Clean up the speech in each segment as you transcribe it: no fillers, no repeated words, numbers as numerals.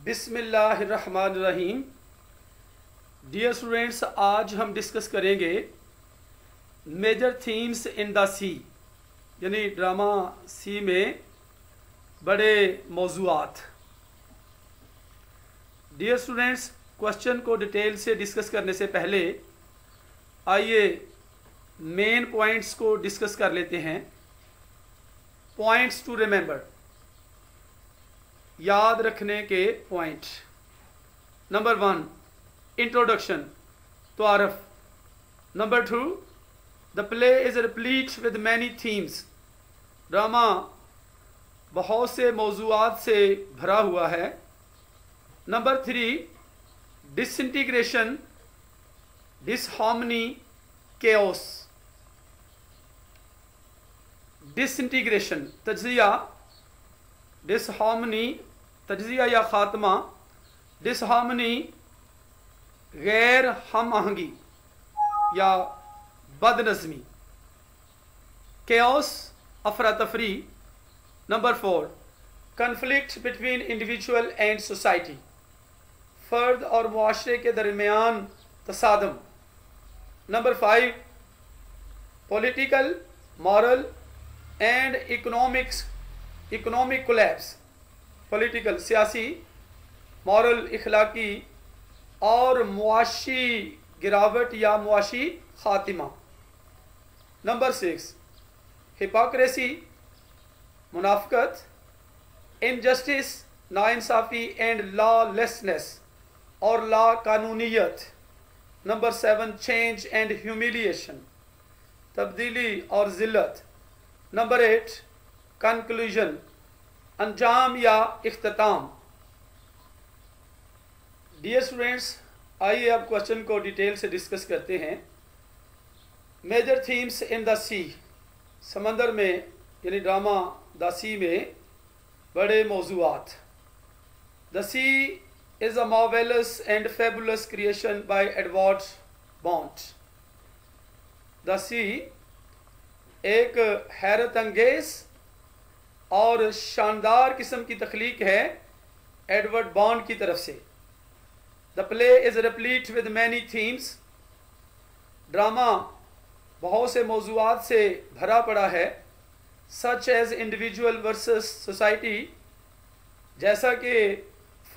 बिस्मिल्लाहिर्रहमानिर्रहीम। Dear students, आज हम डिस्कस करेंगे मेजर थीम्स इन द सी, यानी ड्रामा सी में बड़े मौज़ूआत। डियर स्टूडेंट्स, क्वेश्चन को डिटेल से डिस्कस करने से पहले आइए मेन पॉइंट्स को डिस्कस कर लेते हैं। पॉइंट्स टू रिमेंबर, याद रखने के पॉइंट। नंबर 1, इंट्रोडक्शन, तारफ़। Number 2, the play is replete with many themes. Drama बहुत से मौज़ूआत से भरा हुआ है। Number 3, disintegration, disharmony, chaos. Disintegration, तज्ज़िया, डिसहार्मनी, तज्ज़िया या ख़ात्मा, डिसहार्मनी, गैर हम आहंगी या बदनज़मी, केओस, अफरा तफरी। Number 4, conflict between individual and society, फ़र्द और मुआशरे के दरमियान तसादम। Number 5, political, moral and economic collapse. Political सियासी, मॉरल इखलाकी और मुआशी गिरावट या मुआशी खातिमा। नंबर 6, हिपोक्रेसी, मुनाफकत, इनजस्टिस, नाइंसाफ़ी एंड लॉलेसनेस और ला कानूनियत। नंबर 7, चेंज एंड ह्यूमिलिएशन, तब्दीली और ज़िल्लत। नंबर 8, कंक्लूजन, अंजाम या इख्तिताम। डियर स्टूडेंट्स, आइए अब क्वेश्चन को डिटेल से डिस्कस करते हैं। Major themes in the sea, समंदर में यानी ड्रामा द सी में बड़े मौज़ूआत। The sea is a marvellous and fabulous creation by Edward Bond. The sea एक हैरत अंगेज़ और शानदार किस्म की तख्लीक है एडवर्ड बॉन्ड की तरफ से। The play is replete with many themes. Drama बहुत से मौज़ूआत से भरा पड़ा है। Such as individual versus society, जैसा कि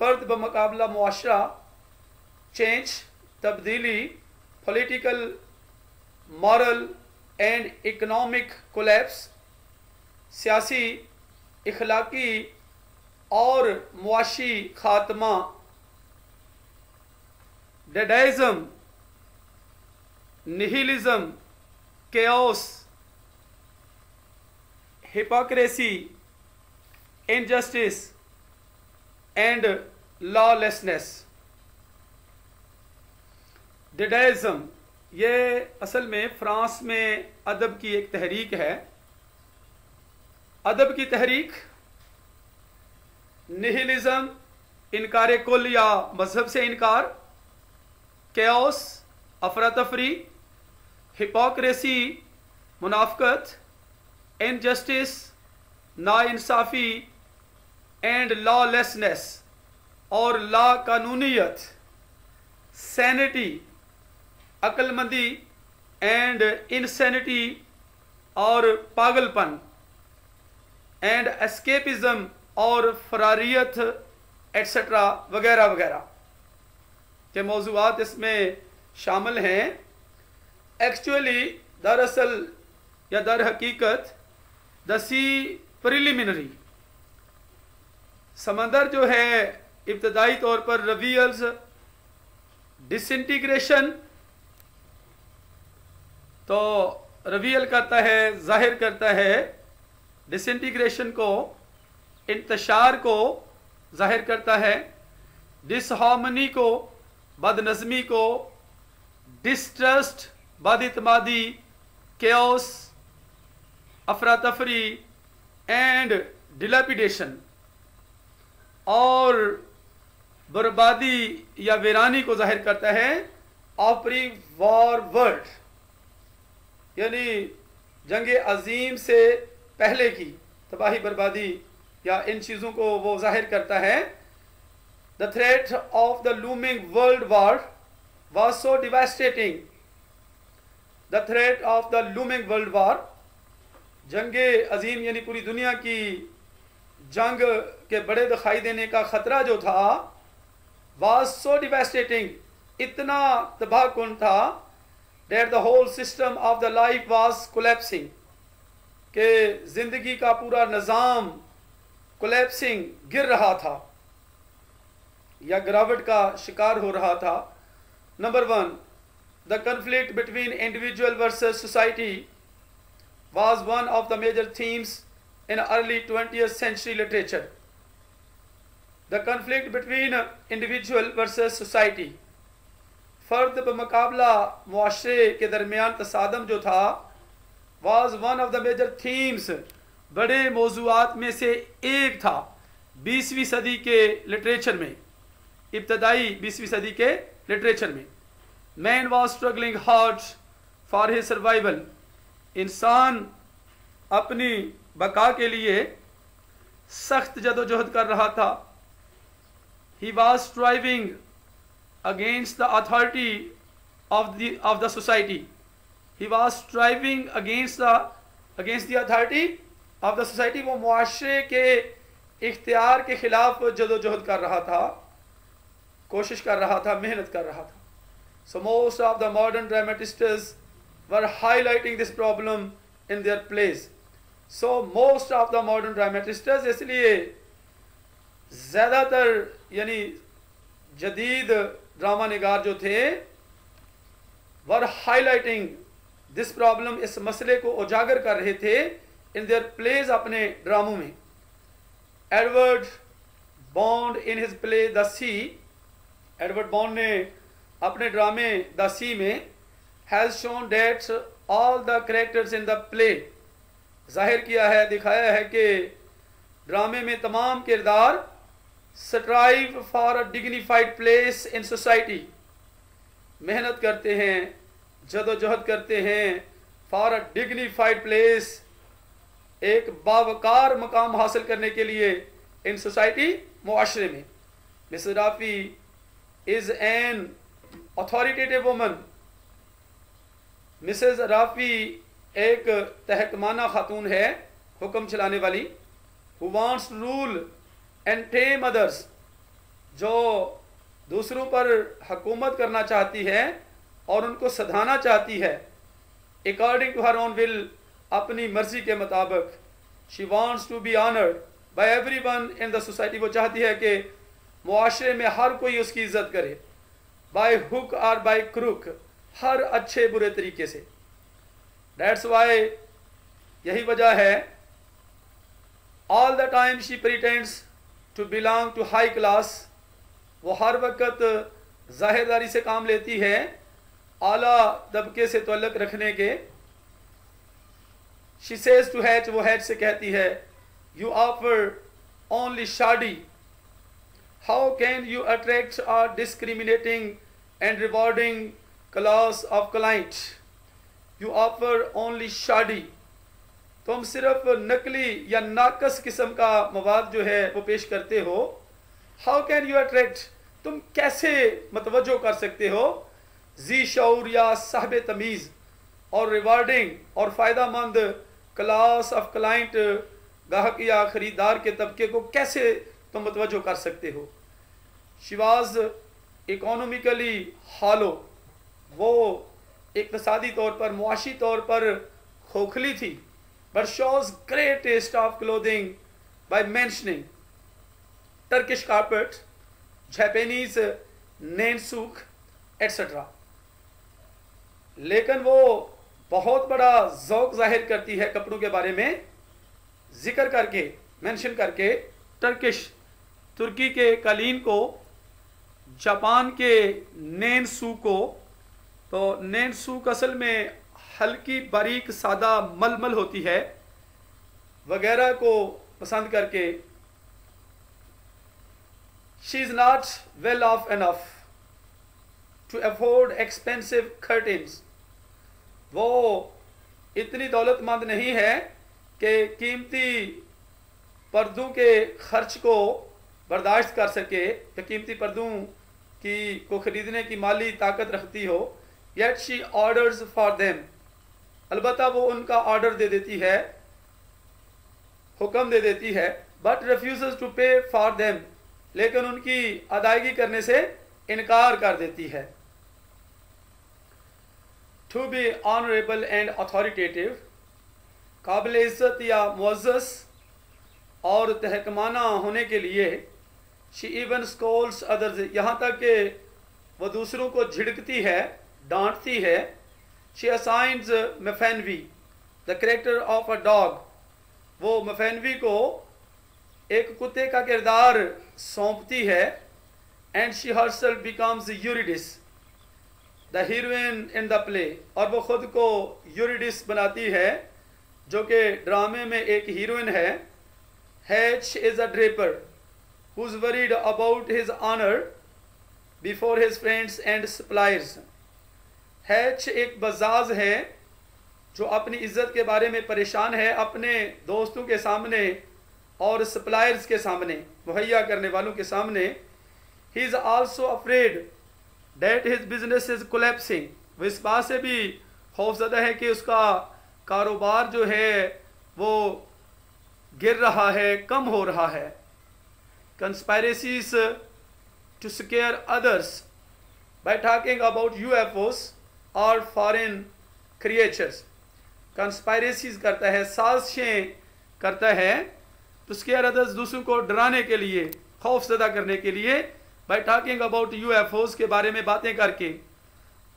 फ़र्द बमुकाबला मुआशरा, चेंज, तब्दीली, political, moral and economic collapse, सियासी, इखलाकी और मुआशी खात्मा। Dadaism, nihilism, chaos, hypocrisy, injustice and lawlessness. Dadaism ये असल में फ्रांस में अदब की एक तहरीक है। अदब की तहरीक। निहिलिज़म, इनकार कुल या मजहब से इनकार। केओस, अफरा तफरी। हिपोक्रेसी, मुनाफकत। इनजस्टिस, नाइंसाफ़ी एंड लॉलेसनेस और ला कानूनियत। सैनिटी, अक्लमंदी एंड इनसैनिटी और पागलपन। एंड एस्केपिज़म और फरारियत एट्सेट्रा वगैरह वगैरह के मौज़ूआत इसमें शामिल हैं। एक्चुअली, दरअसल या दर हकीकत, द सी प्रिलिमिनरी, समंदर जो है इब्तदाई तौर पर रिवील्स डिसइंटीग्रेशन, तो रिवील करता है, जाहिर करता है डिसइंटीग्रेशन को, इंतशार को जाहिर करता है, डिसहार्मनी को, बदनज़मी को, डिस्ट्रस्ट, बदइत्मादी, केओस, अफरा तफरी एंड डिलापिडेशन और बर्बादी या वीरानी को जाहिर करता है। ऑपरी वॉर वर्ल्ड, यानी जंग अजीम से पहले की तबाही बर्बादी या इन चीज़ों को वो जाहिर करता है। The threat of the looming world war was so devastating. The threat of the looming world war, जंगे अजीम यानी पूरी दुनिया की जंग के बड़े दिखाई देने का खतरा जो था, was so devastating, इतना तबाहकुन था, that the whole system of the life was collapsing, कि जिंदगी का पूरा निज़ाम collapsing गिर रहा था या गिरावट का शिकार हो रहा था. Number 1, the conflict between individual versus society was one of the major themes in early 20th century literature. The conflict between individual versus society, फर्द बमुकाबला मुआशरे के दरमियान तसादम जो था, was one of the major themes, बड़े मौज़ूआत में से एक था 20वीं सदी के लिटरेचर में, इब्तदाई 20वीं सदी के लिटरेचर में. Man was struggling hard for his survival. इंसान अपनी बका के लिए सख्त जदोजहद कर रहा था. He was striving against the authority of the society. He was striving against the authority of the society. वो मुआशरे के इख्तियार के खिलाफ जदोजहद कर रहा था, कोशिश कर रहा था, मेहनत कर रहा था. So most of the modern dramatists were highlighting this problem in their plays. So most of the modern dramatists, इसलिए ज़्यादातर यानी जदीद ड्रामा निगार जो थे, were highlighting this problem, इस मसले को उजागर कर रहे थे in their plays, अपने ड्रामों में. Edward Bond in his play The Sea, Edward Bond ने अपने ड्रामे द सी में has shown that all the characters in the play, जाहिर किया है, दिखाया है कि ड्रामे में तमाम किरदार strive for a dignified place in society, मेहनत करते हैं, जदोजहद करते हैं फॉर अ डिग्निफाइड प्लेस, एक बावकार मकाम हासिल करने के लिए इन सोसाइटी, मुआशरे में. Mrs Rafi is an authoritative woman. Mrs Rafi एक तहकमाना खातून है, हुक्म चलाने वाली. who wants to rule and tame others, जो दूसरों पर हुकूमत करना चाहती है और उनको सधाना चाहती है according to her own will, अपनी मर्जी के मुताबिक. she wants to be honored by everyone in the society, वो चाहती है कि मुआशरे में हर कोई उसकी इज्जत करे. by hook or by crook, हर अच्छे बुरे तरीके से. That's why, यही वजह है, all the time she pretends to belong to high class, वो हर वक्त जाहिरदारी से काम लेती है आला तबके से ताल्लुक़ रखने के. she says to Hatch, वो हैच से कहती है, you offer only shoddy, how can you attract a discriminating and rewarding class of client? You offer only shoddy, तुम सिर्फ नकली या नाकस किस्म का मवाद जो है वो पेश करते हो. How can you attract, तुम कैसे मतवज्जो कर सकते हो जी शऊर या साहब तमीज़ और रिवार्डिंग और फ़ायदा मंद क्लास ऑफ क्लाइंट, गाहक या ख़रीदार के तबके को कैसे तुम मतवज्जो कर सकते हो. She was इकोनॉमिकली हालो, वो इक़्तिसादी तौर पर, मुआशी तौर पर खोखली थी. but shows great taste of clothing by mentioning Turkish carpet, Japanese nansuk, etc. लेकिन वो बहुत बड़ा ज़ौक़ ज़ाहिर करती है कपड़ों के बारे में, जिक्र करके, मेंशन करके टर्किश, तुर्की के कालीन को, जापान के नेनसूक को. तो नेनसूक असल में हल्की बारीक सादा मलमल होती है, वगैरह को पसंद करके. She is not well off enough to afford expensive curtains, वो इतनी दौलतमंद नहीं है कि कीमती पर्दों के खर्च को बर्दाश्त कर सके या कीमती पर्दों को ख़रीदने की माली ताकत रखती हो, yet she orders for them, अलबत्ता वो उनका ऑर्डर दे देती है, हुक्म दे देती है, but refuse to pay for them, लेकिन उनकी अदायगी करने से इनकार कर देती है। To be honourable and authoritative, काबिल इज़्ज़त या मुअज़्ज़ज़ और तहकमाना होने के लिए, शी इवन स्कोल्स अदर्स, यहाँ तक कि वह दूसरों को झिड़कती है, डांटती है। She assigns Mafanwy the character of a dog, वो मफेनवी को एक कुत्ते का किरदार सौंपती है। And she herself becomes Eurydice the heroine in the play, और वो खुद को यूरिडिस बनाती है जो कि ड्रामे में एक हीरोइन है। Hatch is a Draper who's worried about his honor before his friends and suppliers. Hatch एक बज़ाज़ है जो अपनी इज़्ज़त के बारे में परेशान है अपने दोस्तों के सामने और सप्लायर्स के सामने, मुहैया करने वालों के सामने। He is also afraid that his business is collapsing, वो इस बात से भी खौफज़दा है कि उसका कारोबार जो है वो गिर रहा है, कम हो रहा है। Conspiracies to scare others by talking about UFOs or foreign creatures. Conspiracies करता है, साजिशें करता है, to scare others, दूसरों को डराने के लिए, खौफज़दा करने के लिए, by talking about UFOs के बारे में बातें करके,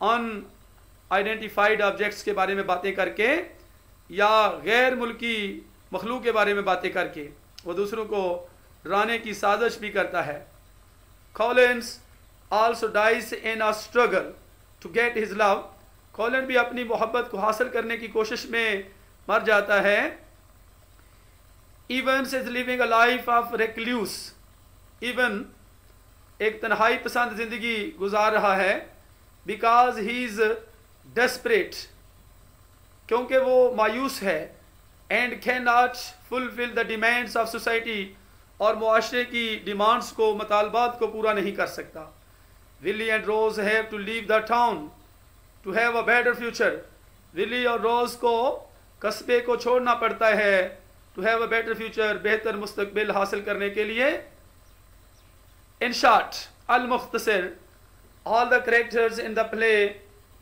unidentified objects के बारे में बातें करके, या गैर मुल्की मखलूक के बारे में बातें करके वो दूसरों को डराने की साजिश भी करता है। Collins also dies in a struggle to get his love, Colin भी अपनी मोहब्बत को हासिल करने की कोशिश में मर जाता है। Evens is living a life of recluse, Evens एक तन्हाई पसंद जिंदगी गुजार रहा है। बिकॉज ही इज डेस्परेट, क्योंकि वो मायूस है। And can not fulfil the demands of society, और मुआशरे की डिमांड्स को, मुतालबात को पूरा नहीं कर सकता। Willy and Rose have to leave the town to have a better future, Willy और रोज को कस्बे को छोड़ना पड़ता है to have a better future, बेहतर मुस्तकबिल हासिल करने के लिए। इन शॉर्ट, अल मुख्तसर, all the characters in the play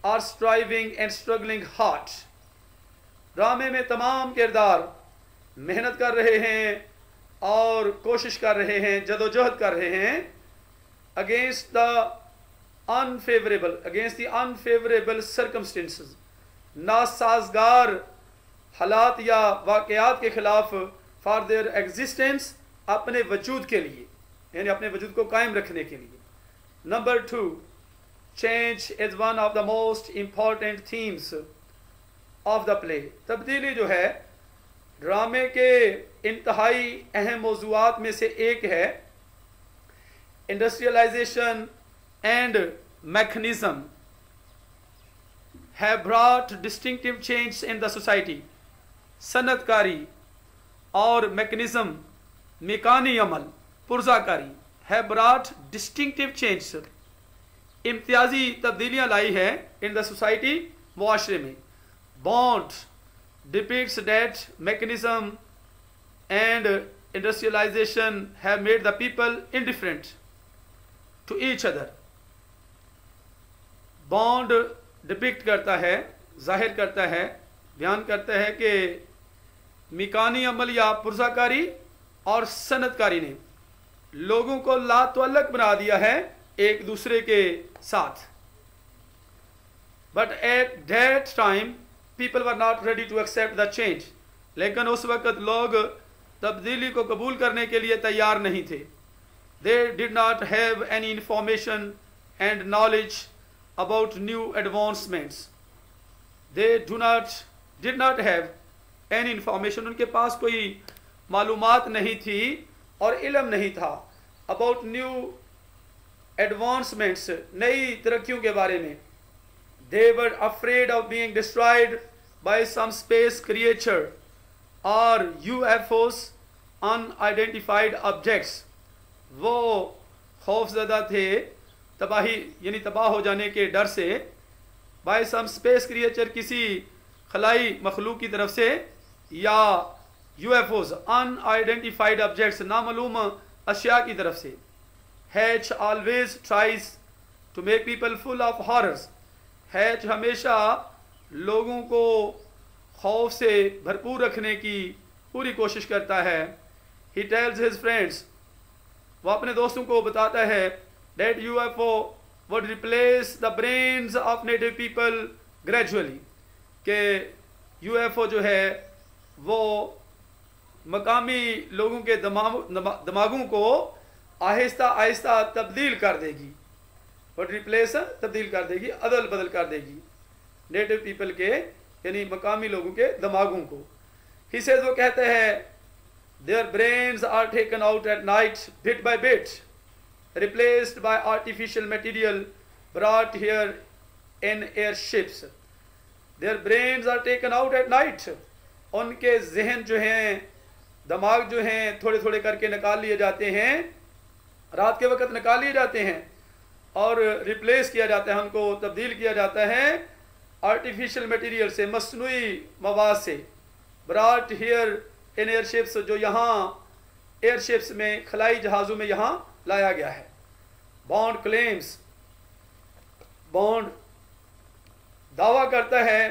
are striving and struggling hard, ड्रामे में तमाम किरदार मेहनत कर रहे हैं और कोशिश कर रहे हैं, जदोजहद कर रहे हैं। अगेंस्ट द अनफेवरेबल सर्कमस्टेंसेस, नासाजगार हालात या वाक़यात के खिलाफ, फॉर देयर एग्जिस्टेंस, अपने वजूद के लिए, यानी अपने वजूद को कायम रखने के लिए। Number 2, change is one of the most important themes of the play, तब्दीली जो है ड्रामे के इंतहाई अहम मौज़ूआत में से एक है। Industrialisation and mechanism have brought distinctive change in the society, सनतकारी और मैकेनिज्म, मेकानी अमल, पुरजाकारी, हैव ब्रॉट डिस्टिंक्टिव चेंज, इम्तियाजी तब्दीलियाँ लाई है इन द सोसाइटी, मुआशरे में। Bond depicts that mechanism and industrialization have made the people indifferent to each other. Bond depict करता है, जाहिर करता है, बयान करता है कि मिकानी अमल या पुरजाकारी और सनतकारी ने लोगों को लातअल्लक बना दिया है एक दूसरे के साथ। But at that time people were not ready to accept the change, लेकिन उस वक़्त लोग तब्दीली को कबूल करने के लिए तैयार नहीं थे। They did not have any information and knowledge about new advancements, they did not have any information, उनके पास कोई मालूमात नहीं थी और इल्म नहीं था अबाउट न्यू एडवांसमेंट्स, नई तरक्कियों के बारे में। They were afraid of being destroyed by some space creature or UFOs, unidentified objects. वो खौफजदा थे तबाही यानी तबाह हो जाने के डर से, बाय सम स्पेस क्रिएचर किसी खलाई मखलूक की तरफ से, या यूएफओज अनआइडेंटिफाइड ऑब्जेक्ट्स नामालूम अशिया की तरफ से। Hatch always tries to make people full of horrors, Hatch हमेशा लोगों को खौफ से भरपूर रखने की पूरी कोशिश करता है। ही टेल्स हिज फ्रेंड्स, वो अपने दोस्तों को बताता है, that UFO would replace the brains of native people gradually, कि UFO जो है वो मकामी लोगों के दिमागों को आहिस्ता आहिस्ता तब्दील कर देगी। would replace तब्दील कर देगी, अदल बदल कर देगी नेटिव पीपल के यानी मकामी लोगों के दिमागों को। He says, वो कहते हैं, their brains are taken out at night bit by bit, replaced by artificial material brought here in airships. Their brains are taken out at night. उनके जहन जो हैं, दिमाग जो हैं, थोड़े थोड़े करके निकाल लिए जाते हैं, रात के वक्त निकाल लिए जाते हैं और रिप्लेस किया जाता है, उनको तब्दील किया जाता है आर्टिफिशियल मटेरियल से, मसनूई मवाद से। ब्रॉट हियर इन एयरशिप्स, जो यहाँ एयरशिप्स में, खलाई जहाज़ों में यहाँ लाया गया है। बॉन्ड क्लेम्स, बॉन्ड दावा करता है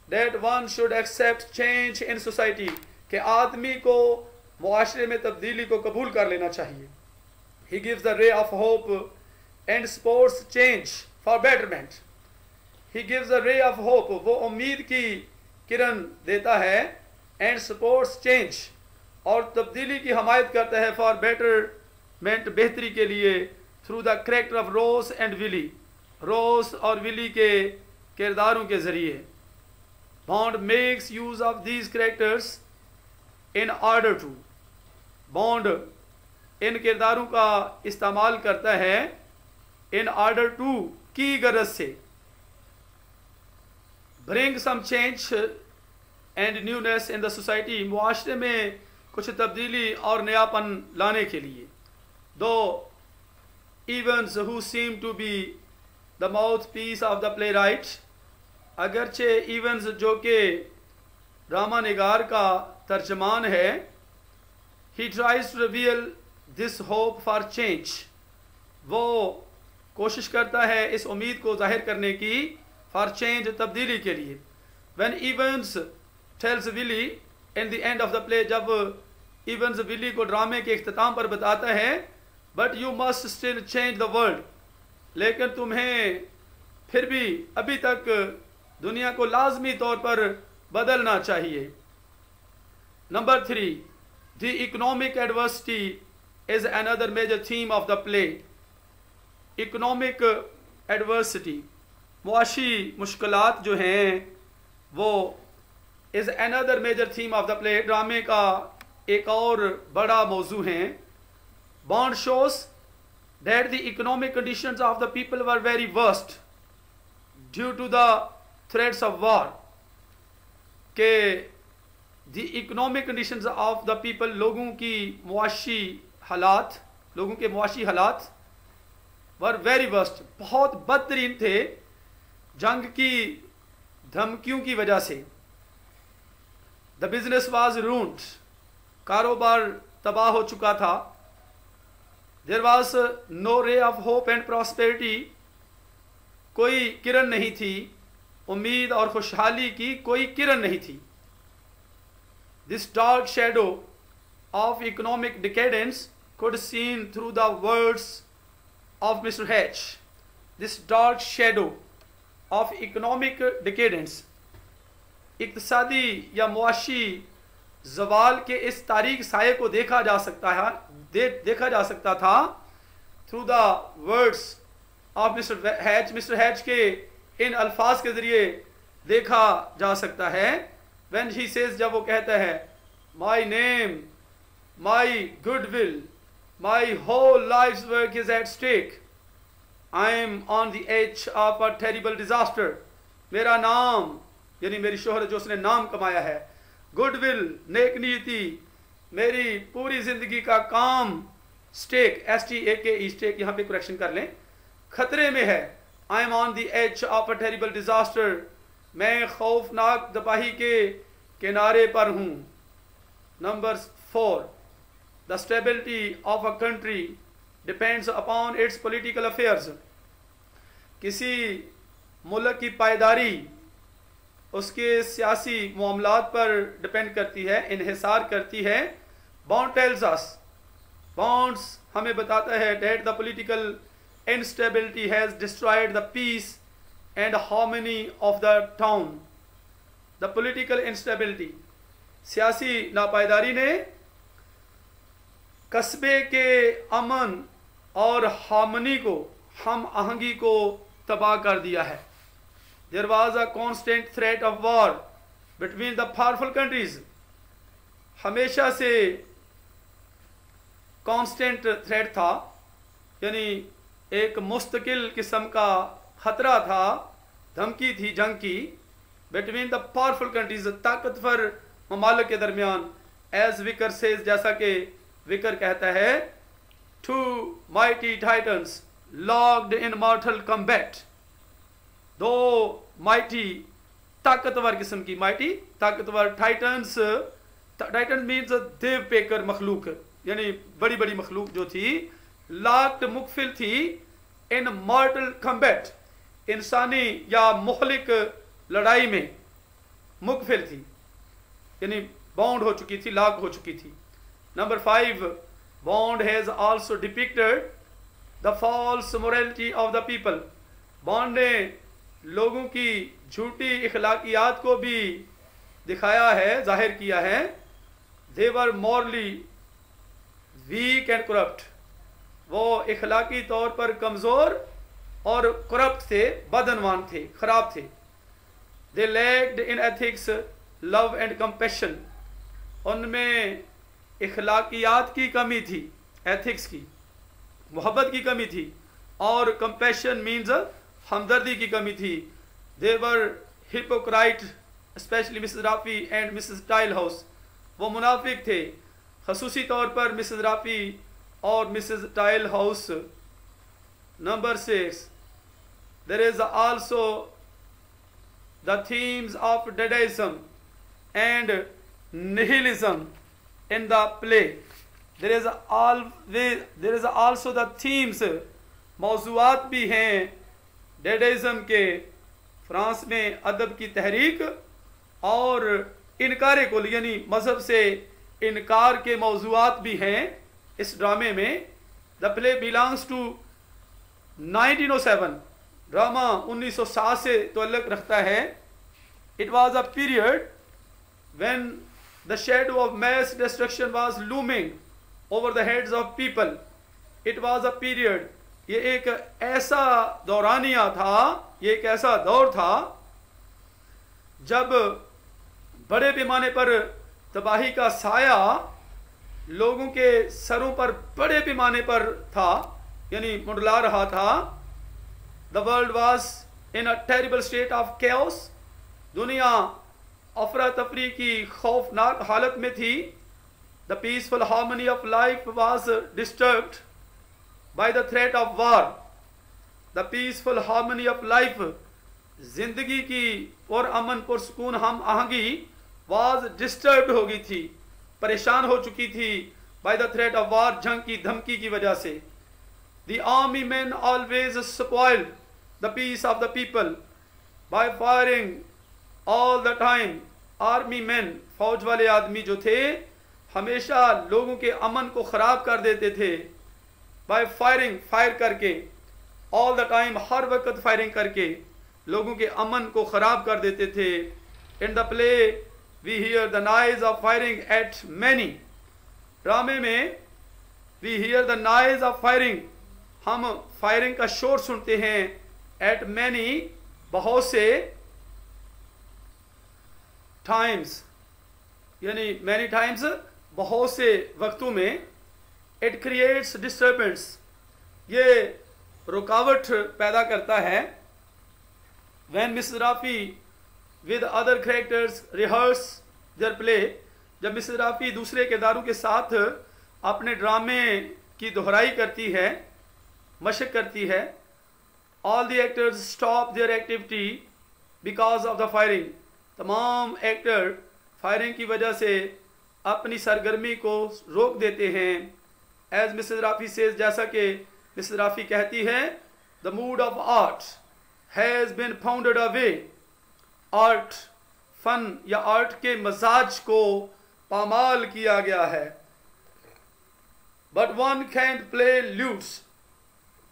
that one should accept change in society, कि आदमी को मुआशरे में तब्दीली को कबूल कर लेना चाहिए। He gives the ray of hope and supports change for betterment. He gives the ray of hope, वो उम्मीद की किरण देता है, and supports change, और तब्दीली की हमायत करता है, for betterment, बेहतरी के लिए, through the character of Rose and Willy, Rose और विली के किरदारों के ज़रिए। Bond makes use of these characters in order to, bond in किरदारों का इस्तेमाल करता है in order to, की गरज से, bring some change and newness in the society, मुआशरे में कुछ तब्दीली और नयापन लाने के लिए। Though Evans, who seem to be the mouthpiece of the playwright, अगरचे इवेंस जो कि ड्रामा निगार का तर्जमान है, he tries to reveal this hope for change, वो कोशिश करता है इस उम्मीद को जाहिर करने की, for change, तब्दीली के लिए। When Evans tells Willie in the end of the play, जब इवेंस विली को ड्रामे के इख्तिताम पर बताता है, but you must still change the world, लेकिन तुम्हें फिर भी अभी तक दुनिया को लाजमी तौर पर बदलना चाहिए। Number 3, the economic adversity is another major theme of the play. Economic adversity, मुआशी मुश्किलात जो हैं, वो is another major theme of the play, ड्रामे का एक और बड़ा मौजू है। Bond shows that the economic conditions of the people were very worst due to the threats of war, के the economic conditions of the people, लोगों की मुआशी हालात, लोगों के मुआशी हालात वर वेरी वर्स्ट, बहुत बदतरीन थे जंग की धमकियों की वजह से। द बिजनेस वाज रून्ड, कारोबार तबाह हो चुका था। There was no ray of hope and prosperity, कोई किरण नहीं थी, उम्मीद और खुशहाली की कोई किरण नहीं थी। This dark shadow of economic decadence could seen through the words of Mr. H. This dark shadow of economic decadence, इक्तिसादी या मुआशी जवाल के इस तारीक साये को देखा जा सकता था through the words of mister hatch. Mister hatch के इन अल्फाज के ज़रिए देखा जा सकता है। व्हेन ही सेज, जब वो कहता है, my name, my goodwill, my whole life's work is at stake, I am on the edge of a terrible disaster. मेरा नाम यानी मेरी शोहरत जो उसने नाम कमाया है, गुडविल नेक नीति, मेरी पूरी जिंदगी का काम स्टेक, STAKE, स्टेक, यहाँ पे करेक्शन कर लें, खतरे में है। I am on the edge of a terrible disaster, मैं खौफनाक तबाही के किनारे पर हूँ। Number 4, the stability of a country depends upon its political affairs, किसी मुल्क की पायदारी उसके सियासी मामलात पर डिपेंड करती है, इन्हिसार करती है। बॉन्ड टेल्स अस, बॉन्ड्स हमें बताता है that the political instability has destroyed the peace and harmony of the town. The political instability, सियासी नापायदारी ने कस्बे के अमन और हार्मनी को, हम आहंगी को तबाह कर दिया है। There was a constant threat of war between the powerful countries, हमेशा से constant threat था, यानी एक मुस्तकिल किस्म का खतरा था, धमकी थी जंग की, बिटवीन द पावरफुल कंट्रीज, ताकतवर ममालिक के दरमियान। एज विकर सेज, जैसा कि विकर कहता है, two mighty titans locked in mortal combat, दो माइटी ताकतवर किस्म की, माइटी ताकतवर टाइटन्स, टाइटन मीन्स देव पेकर मखलूक, यानी बड़ी बड़ी मखलूक जो थी, लॉक्ड मुकफिल थी, इन मॉर्टल कॉम्बैट, इंसानी या मुहलिक लड़ाई में मुकफिल थी, यानी बाउंड हो चुकी थी, लॉक हो चुकी थी। Number 5, Bond has also depicted the false morality of the people, Bond ने लोगों की झूठी इखलाकियात को भी दिखाया है, जाहिर किया है। दे वर मॉरली वीक एंड करप्ट, वो इखलाकी तौर पर कमज़ोर और करप्ट थे, बदनवान थे, ख़राब थे। They lacked in ethics love and compassion, उनमें इखलाकियात की कमी थी, एथिक्स की, मोहब्बत की कमी थी, और कंपैशन मीन्स हमदर्दी की कमी थी। They were hypocrite, especially Mrs Rafi and Mrs Tilehouse, वो मुनाफिक थे, खसूसी तौर पर मिसेस राफ़ी और Mrs Tilehouse. Number 6, there is also the themes of Dadaism and nihilism in the play, there is also the themes, मौज़ूआत भी हैं डेडाइज्म के, फ्रांस में अदब की तहरीक और इनकार कुल, यानी मजहब से इनकार के मौज़ूआत भी हैं इस ड्रामे में। द प्ले बिलोंग्स टू 1907, ड्रामा 1907 से ताल्लुक़ रखता है। It was a period when the shadow of mass destruction was looming over the heads of people. It was a period, ये एक ऐसा दौरानिया था, ये एक ऐसा दौर था जब बड़े पैमाने पर तबाही का साया लोगों के सरों पर बड़े पैमाने पर था, यानी मुंडला रहा था। The world was in a terrible state of chaos, दुनिया अफरा तफरी की खौफनाक हालत में थी। The peaceful harmony of life was disturbed bye the threat of war. The peaceful harmony of life, जिंदगी की और अमन पुरसकून हम आहंगी वॉज डिस्टर्ब्ड हो गई थी, परेशान हो चुकी थी, by the threat of war, जंग की धमकी की वजह से। The army man always spoiled the peace of the people by firing all the time. Army man, फौज वाले आदमी जो थे, हमेशा लोगों के अमन को ख़राब कर देते थे, बाय फायरिंग, फायर करके, ऑल द टाइम, हर वक्त फायरिंग करके लोगों के अमन को ख़राब कर देते थे। In the play we hear the noise of firing at many, ड्रामे में we hear the noise of firing, हम फायरिंग का शोर सुनते हैं, एट मैनी, बहुत से, टाइम्स, यानी मैनी टाइम्स, बहुत से वक्तों में। इट क्रिएट्स डिस्टर्बेंस, ये रुकावट पैदा करता है। When Miss Rafi with other characters rehearse their play, जब मिस राफ़ी दूसरे किरदारों के साथ अपने ड्रामे की दोहराई करती है, मशक करती है। All the actors stop there activity because of the firing. तमाम एक्टर फायरिंग की वजह से अपनी सरगर्मी को रोक देते हैं। एज मिसेस राफी सेज, जैसा कि मिसेस राफी कहती है, the mood of art has been founded away. Art, फन या आर्ट के मजाज को पामाल किया गया है। But one can play lutes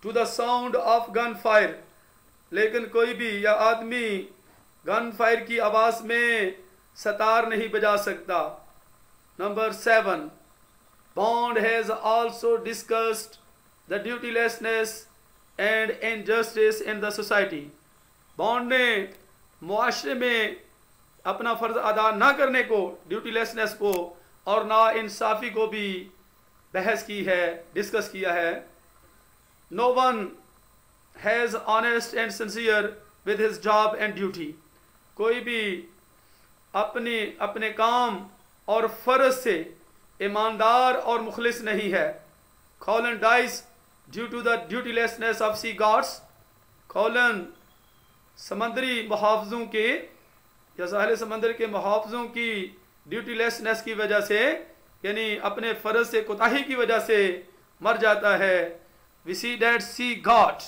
to the sound of gun fire. लेकिन कोई भी या आदमी गन फायर की आवाज में सतार नहीं बजा सकता। Number 7, Bond has also discussed the dutylessness and injustice in the society. Bond ने मुआशरे में अपना फर्ज अदा ना करने को, ड्यूटीलेसनेस को और ना इंसाफी को भी बहस की है, डिस्कस किया है। No one has honest and sincere with his job and duty. कोई भी अपने काम और फर्ज से ईमानदार और मुखलिस नहीं है। Colin dies due to the dutylessness of sea gods. Colin समंदरी मुहाफ़िज़ों के या साहिल समंदर के मुहाफ़िज़ों की ड्यूटीलेसनेस की वजह से, यानी अपने फ़र्ज से कोताही की वजह से मर जाता है। We see that sea god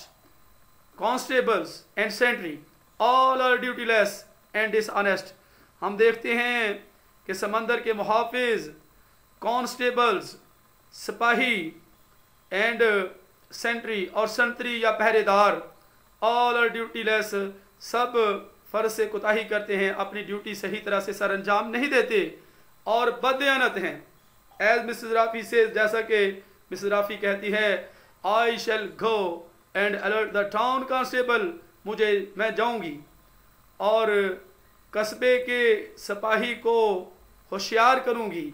constables and sentry all are dutyless and dishonest. हम देखते हैं कि समंदर के मुहाफ़िज़, कॉन्स्टेबल्स, सिपाही एंड सेंट्री और संतरी या पहरेदार, ऑल आर ड्यूटीलेस, सब फ़र्ज से कोताही करते हैं, अपनी ड्यूटी सही तरह से सर अंजाम नहीं देते और बदयानत हैं। एज मिसेस राफी से, जैसा कि मिसेस राफी कहती है, I shall go and alert the town constable. मैं जाऊंगी और कस्बे के सिपाही को होशियार करूंगी।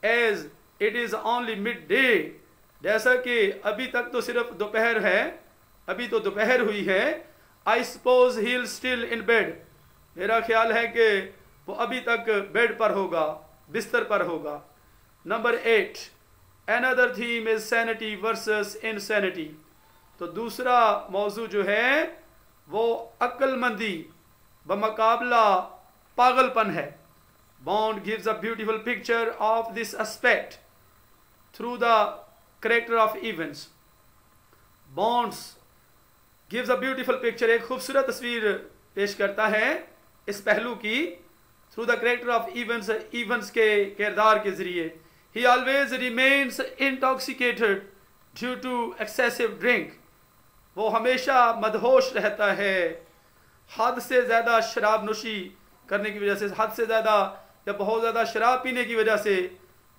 As it is only midday, जैसा कि अभी तक तो सिर्फ दोपहर है, अभी तो दोपहर हुई है। I suppose he still in bed. मेरा ख्याल है कि वो अभी तक बेड पर होगा, बिस्तर पर होगा। Number 8, another theme is sanity versus insanity. तो दूसरा मौजू जो है वो अक्लमंदी बमुकाबला पागलपन है। Bond gives a beautiful picture of this aspect through the character of events. Bonds gives a beautiful picture, एक खूबसूरत तस्वीर पेश करता है इस पहलू की, through the character of events, events के किरदार के जरिए। He always remains intoxicated due to excessive drink. वो हमेशा मदहोश रहता है हद से ज़्यादा शराब नोशी करने की वजह से, हद से ज़्यादा या बहुत ज़्यादा शराब पीने की वजह से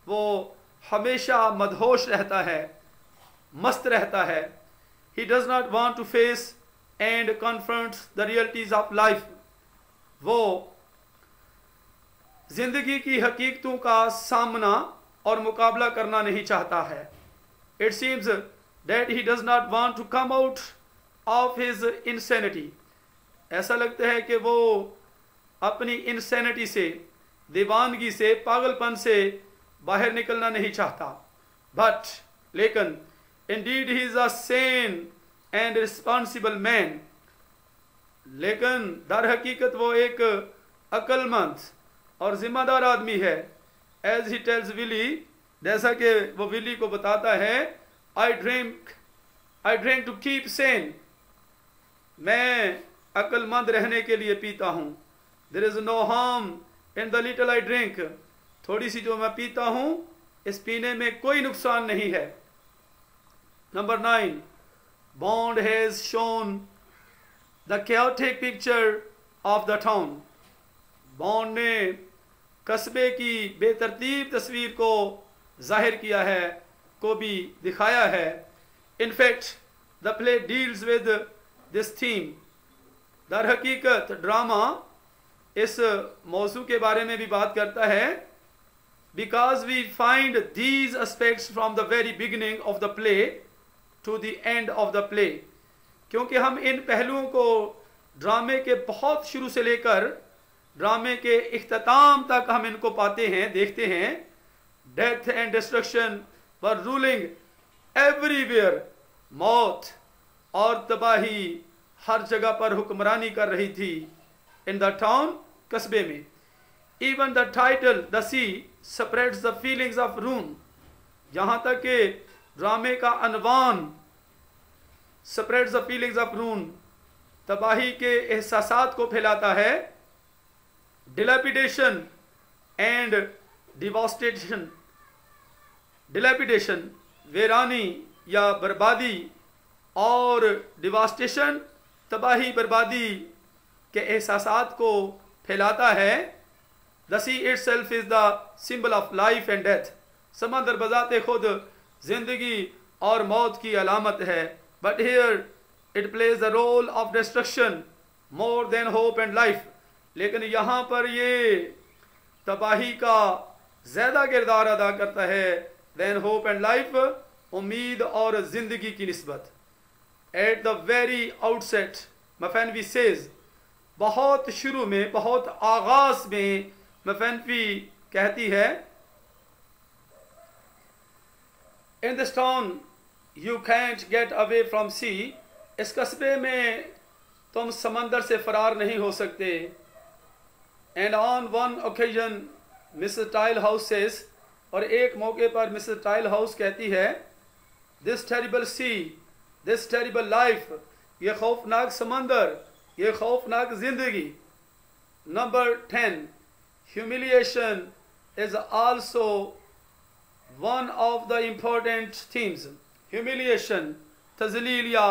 वो हमेशा मदहोश रहता है, मस्त रहता है। He does not want to face and confront the realities of life. वो जिंदगी की हकीकतों का सामना और मुकाबला करना नहीं चाहता है। It seems that he does not want to come out of his insanity. ऐसा लगता है कि वो अपनी insanity से, दीवानगी से, पागलपन से बाहर निकलना नहीं चाहता। But लेकिन Indeed he is a sane and responsible man. लेकिन दर हकीकत वो एक अक्लमंद और जिम्मेदार आदमी है। As he tells Willie, जैसा कि वो विली को बताता है, I drink to keep sane. मैं अक्लमंद रहने के लिए पीता हूँ। There is no harm in the little I drink. थोड़ी सी जो मैं पीता हूँ, इस पीने में कोई नुकसान नहीं है। Number 9, Bond has shown the chaotic picture of the town. Bond ने कस्बे की बेतरतीब तस्वीर को जाहिर किया है, को भी दिखाया है। In fact, the play deals with this theme. दर हकीकत ड्रामा इस मौजू के बारे में भी बात करता है। Because we find these aspects from the very beginning of the play to the end of the play. क्योंकि हम इन पहलुओं को ड्रामे के बहुत शुरू से लेकर ड्रामे के इख्तिताम तक हम इनको पाते हैं, देखते हैं। Death and destruction were ruling everywhere मौत और तबाही हर जगह पर हुक्मरानी कर रही थी। इन द टाउन, कस्बे में। Even the title the sea spreads the feelings of doom, यहाँ तक कि ड्रामे का अनवान spreads the feelings of doom, तबाही के एहसासात को फैलाता है। डिलैपिडेशन एंड डिवास्टेशन, डिलैपिडेशन वीरानी या बर्बादी, और डिवास्टेशन तबाही बर्बादी के एहसासात को फैलाता है। The sea itself is the symbol of life and death, समंदर बजाते खुद जिंदगी और मौत की अलामत है। But here it plays the role of destruction more than hope and life, लेकिन यहाँ पर ये तबाही का ज्यादा किरदार अदा करता है देन होप एंड लाइफ, उम्मीद और जिंदगी की निस्बत। At the very outset Mafanwy says, बहुत शुरू में, बहुत आगाज में मफेनवी कहती है, in this town you can't get away from sea, इस कस्बे में तुम समंदर से फरार नहीं हो सकते। And on one occasion Mrs Tilehouse says, और एक मौके पर मिसेस टाइल हाउस कहती है, this terrible sea, this terrible life, ये खौफनाक समंदर, ये खौफनाक जिंदगी। Number 10, humiliation is also one of the important themes. Humiliation, तजलील या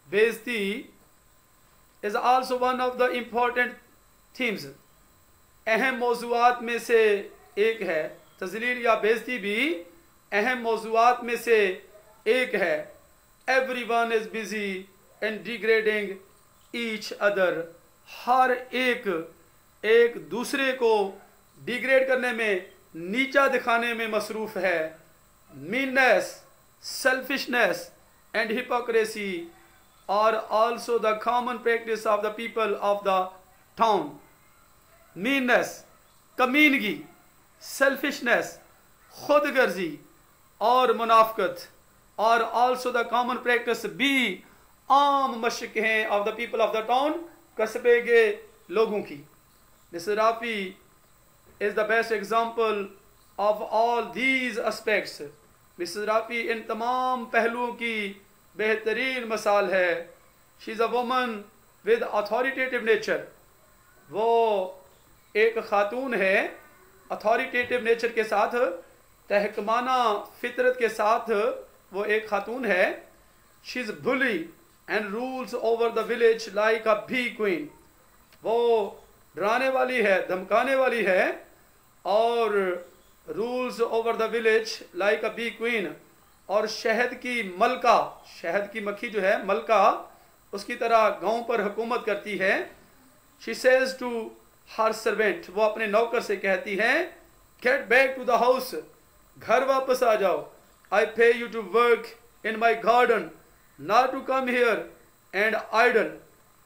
बेइज्जती, is also one of the important themes, अहम मौज़ूआत में से एक है। तजलील या बेइज्जती भी अहम मौज़ूआत में से एक है। Everyone is busy in degrading each other, हर एक दूसरे को डिग्रेड करने में, नीचा दिखाने में मसरूफ है। Meanness, selfishness and hypocrisy are also the common practice of the people of the town. Meanness, कमीनगी, सेल्फिशनेस, खुदगर्जी और मुनाफकत, और आल्सो द कॉमन प्रैक्टिस भी आम मशक हैं of the people of the town, कस्बे के लोगों की। Mr Rafi is the best example of all these aspects. Mr Rafi इन तमाम पहलुओं की बेहतरीन मिसाल है। She is a woman with authoritative nature, वो एक खातून है अथॉरिटेटिव नेचर के साथ, तहकमाना फितरत के साथ वो एक खातून है। She is bully and rules over the village like a bee queen, वो डराने वाली है, धमकाने वाली है, और rules over the village like a bee queen, और शहद की मलका, शहद की मक्खी जो है मलका, उसकी तरह गांव पर हुकूमत करती है। She says to her servant, वो अपने नौकर से कहती है, get back to the house, घर वापस आ जाओ। I pay you to work in my garden, not to come here and idle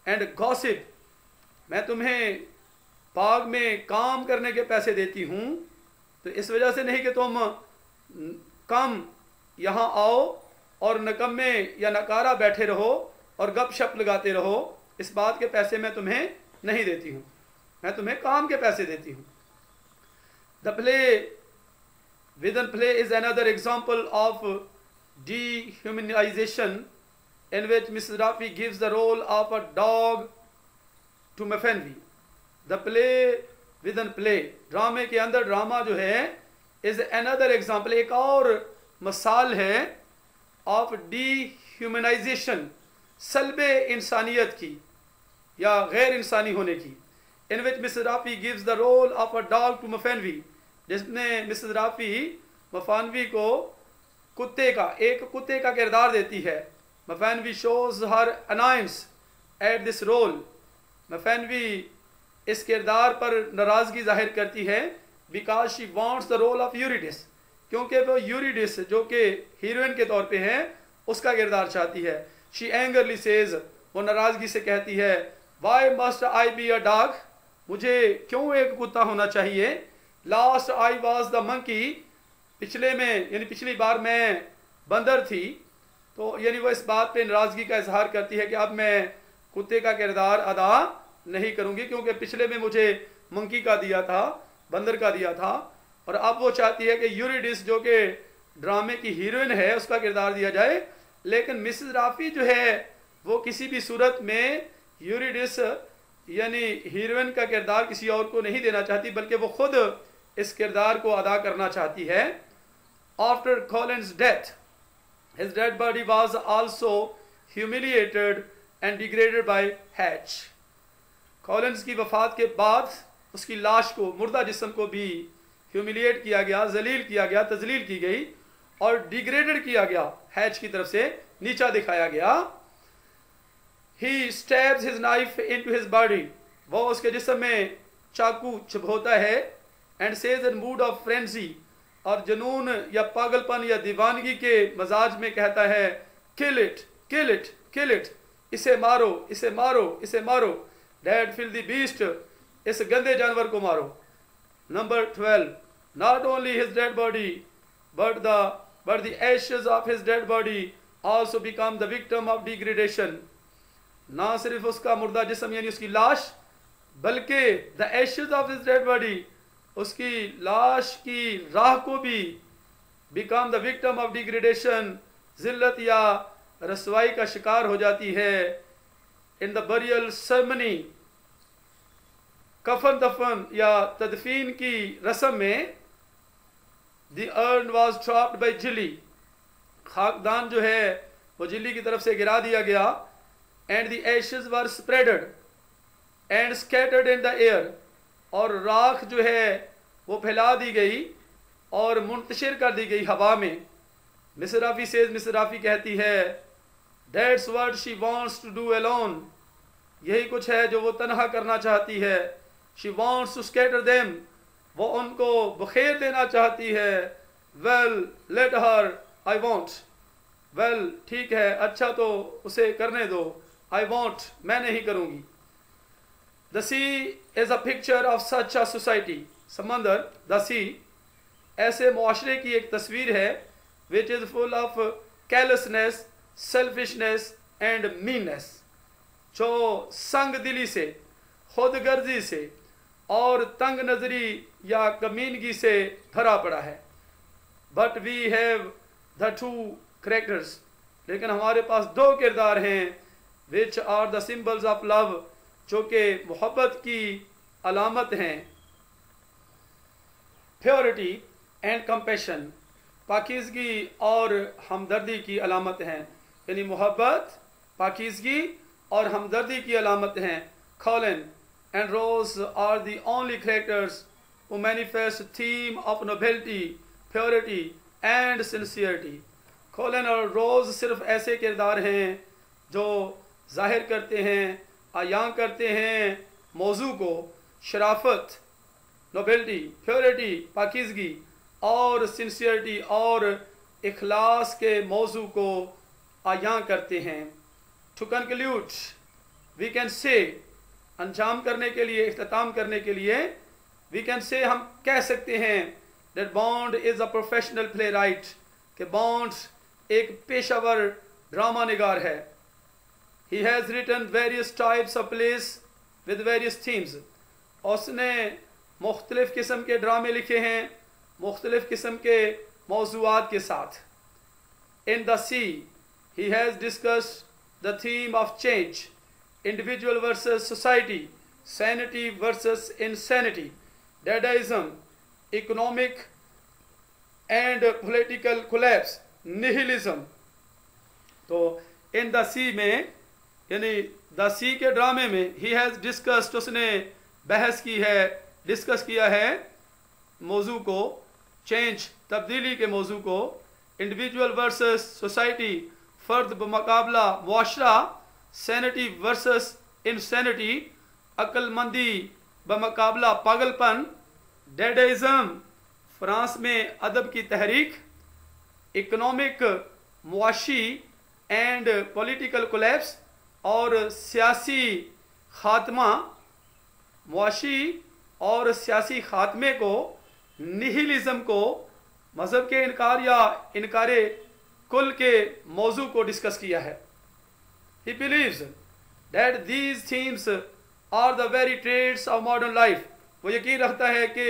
and gossip, मैं तुम्हें बाग में काम करने के पैसे देती हूँ, तो इस वजह से नहीं कि तुम कम यहाँ आओ और नकम्मे या नकारा बैठे रहो और गपशप लगाते रहो, इस बात के पैसे मैं तुम्हें नहीं देती हूँ, मैं तुम्हें काम के पैसे देती हूँ। The play within play is another example of dehumanization in which Mrs. Rafi gives the role of a dog to Mafenvi. The play within play, ड्रामे के अंदर ड्रामा जो है is another example, एक और मिसाल है of dehumanization, सल्बे इंसानियत की या गैर इंसानी होने की। In which Mrs. Rafi gives the role of a dog to Mafenvi, जिसने मिसेस राफी मफानवी को कुत्ते का, एक कुत्ते का किरदार देती है। Mafanwy shows her annoyance at this role, Mafanwy इस किरदार पर नाराज़गी जाहिर करती है because she wants the role of Eurydice, क्योंकि वो यूरिडिस जो कि हीरोइन के तौर पे है उसका किरदार चाहती है। शी एंगरली सेज, वो नाराज़गी से कहती है, why must I be a dog, मुझे क्यों एक कुत्ता होना चाहिए। Last I was the monkey, पिछले में यानी पिछली बार मैं बंदर थी, तो यानी वो इस बात पे नाराज़गी का इजहार करती है कि अब मैं कुत्ते का किरदार अदा नहीं करूँगी, क्योंकि पिछले में मुझे मंकी का दिया था, बंदर का दिया था, और अब वो चाहती है कि यूरिडिस जो कि ड्रामे की हीरोइन है उसका किरदार दिया जाए। लेकिन मिसेस राफी जो है वो किसी भी सूरत में यूरिडिस यानी हीरोइन का किरदार किसी और को नहीं देना चाहती, बल्कि वो खुद इस किरदार को अदा करना चाहती है। After Collins death his dead body was also humiliated and degraded by Hatch. Collins की वफात के बाद उसकी लाश को, मुर्दा जिस्म को भी ह्यूमिलिएट किया गया, जलील किया गया, तजलील की गई और डिग्रेडेड किया गया, हैच की तरफ से नीचा दिखाया गया। He stabs his knife into his body, वो उसके जिस्म में चाकू चुभोता है, and says in mood of frenzy, और जुनून या पागलपन या दीवानगी के मजाज में कहता है kill it kill it kill it, इसे मारो इसे मारो इसे मारो, डेड फिल्दी बीस्ट, इस गंदे जानवर को मारो। Number 12, not only his dead body but the ashes of his dead body also become the victim of degradation. ना सिर्फ उसका मुर्दा जिस्म यानी उसकी लाश, बल्कि the ashes of his dead body, उसकी लाश की राह को भी become the victim of degradation, जिल्लत या रसवाई का शिकार हो जाती है। इन द बरियल सेरेमनी, कफन दफन या तदफीन की रस्म में, the urn was dropped by Jilly, खाकदान जो है वो जिली की तरफ से गिरा दिया गया। And the ashes were spreaded and scattered in the air, और राख जो है वो फैला दी गई और मुंतशिर कर दी गई हवा में। मिसेस राफी कहती है that's what she wants to do alone, यही कुछ है जो वो तन्हा करना चाहती है। She wants to scatter them, वो उनको बखेर देना चाहती है। Well let her, I want, well ठीक है, अच्छा तो उसे करने दो, आई वांट, मैं नहीं करूँगी। The sea is a picture of such a society. समंदर, the sea, ऐसे मुआशरे की एक तस्वीर है which is full of carelessness, selfishness and meanness, जो संग दिली से, खुदगर्जी से और तंग नजरी या कमीनगी से भरा पड़ा है। But we have the two characters, लेकिन हमारे पास दो किरदार हैं which are the symbols of love, जो कि मोहब्बत की अलामत हैं। प्योरिटी एंड कंपैशन, पाकीज़गी और हमदर्दी की अलामत हैं, यानी मोहब्बत, पाकीज़गी और हमदर्दी की अलामत हैं। Colin and Rose are the only characters who manifest theme of nobility, purity and sincerity. Colin और रोज सिर्फ ऐसे किरदार हैं जो जाहिर करते हैं, आयां करते हैं मौजू को, शराफत, नोबेलिटी, प्योरिटी, पाकीज़गी और सिंसियरिटी और इखलास के मौजू को आयां करते हैं। To conclude we can say, अंजाम करने के लिए, इख्तिताम करने के लिए, वी कैन से, हम कह सकते हैं that bond is a professional play right, कि बॉन्ड एक पेशावर ड्रामा निगार है। He has written various types of plays with various themes. उसने मुख्तलिफ किस्म के ड्रामे लिखे हैं मुख्तलिफ किस्म के मौज़ूआत के साथ। In the sea, he has discussed the theme of change, individual versus society, sanity versus insanity, dadaism, economic and political collapse, nihilism. तो in the sea में, यानी द सी के ड्रामे में, ही हैज़ डिस्कस्ड, उसने बहस की है, डिस्कस किया है मौजू को, चेंज, तब्दीली के मौजू को, इंडिविजुअल वर्सेस सोसाइटी, फ़र्द बमुकाबला मुआशरा, सैनिटी वर्सेस इंसैनिटी, अक्लमंदी बमुकाबला पागलपन, डेडेइज़म, फ्रांस में अदब की तहरीक, इकोनॉमिक मुआशी एंड पॉलिटिकल कोलैप्स, और सियासी खात्मा, मुआशी और सियासी खात्मे को, निहिलिज्म को, मज़हब के इनकार या इनकारे कुल के मौजू को डिस्कस किया है। He believes that these themes are the very trades of modern life. वो यकीन रखता है कि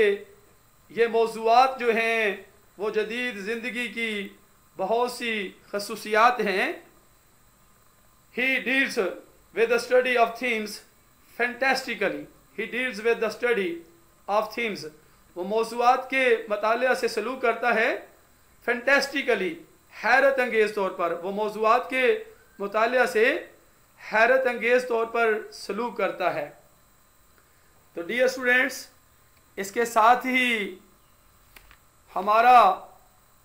ये मौजूआत जो हैं वो जदीद ज़िंदगी की बहुत सी खसूसियात हैं। He deals with the study of themes fantastically. He deals with the study of themes. वो मौजूआत के मतालिया से सलूक करता है फैंटास्टिकली, हैरत अंगेज़ तौर पर। वो मौजूआत के मुतालिया से हैरत अंगेज़ तौर पर सलूक करता है। तो डियर स्टूडेंट्स, इसके साथ ही हमारा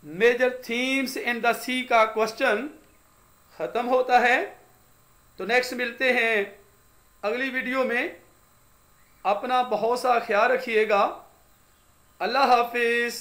मेजर थीम्स इन द सी का क्वेश्चन ख़त्म होता है। तो नेक्स्ट मिलते हैं अगली वीडियो में। अपना बहुत सा ख्याल रखिएगा। अल्लाह हाफिज़।